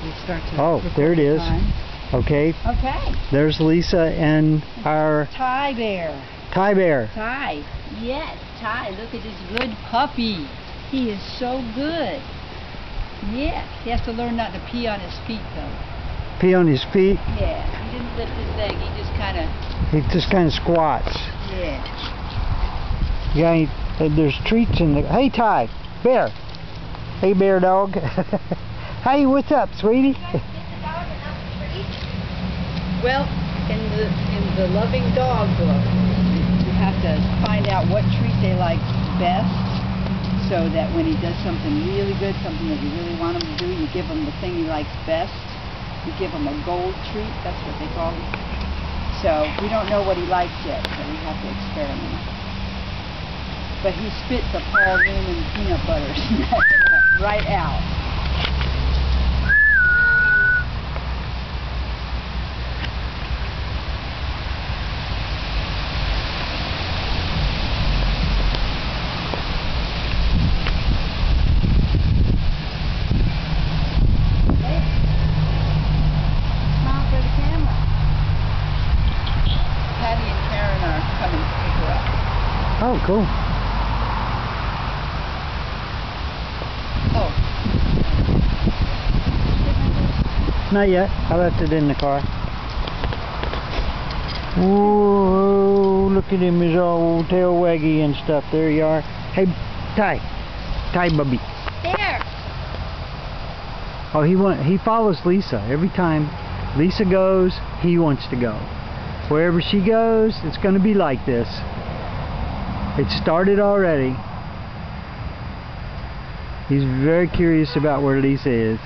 we start to Oh, there it is. time. Okay. Okay. There's Lisa and our Ty bear. Ty bear. Ty. Yes, Ty. Look at this good puppy. He is so good. Yes. He has to learn not to pee on his feet, though. Pee on his feet. Yeah. He didn't lift his leg. He just kind of squats. Yeah. Yeah. There's treats in the. Hey, Ty. Bear. Hey, bear dog. Hey, what's up, sweetie? Well, in the loving dog book, you have to find out what treat they like best, so that when he does something really good, something that you really want him to do, you give him the thing he likes best. You give him a gold treat, that's what they call it. So we don't know what he likes yet, so we have to experiment. But he spit the Paul Newman peanut butter right out. Oh, cool. Oh. Not yet. I left it in the car. Whoa, look at him, his old tail waggy and stuff. There you are. Hey, Ty. Ty, bubby. There. Oh, he follows Lisa. Every time Lisa goes, he wants to go. Wherever she goes, it's going to be like this. It started already. He's very curious about where Lisa is.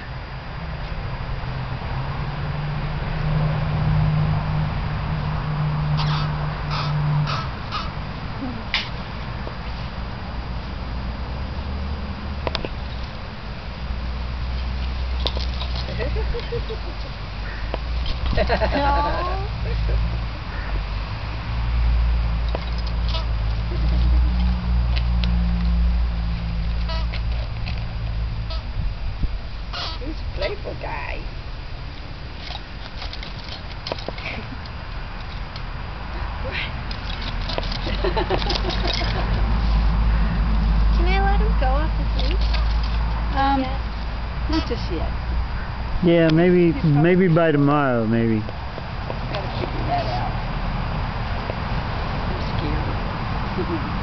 No. He's a playful guy. Can I let him go off his leash? Not just yet. Yeah, maybe by tomorrow, maybe. Gotta figure that out. I'm scared.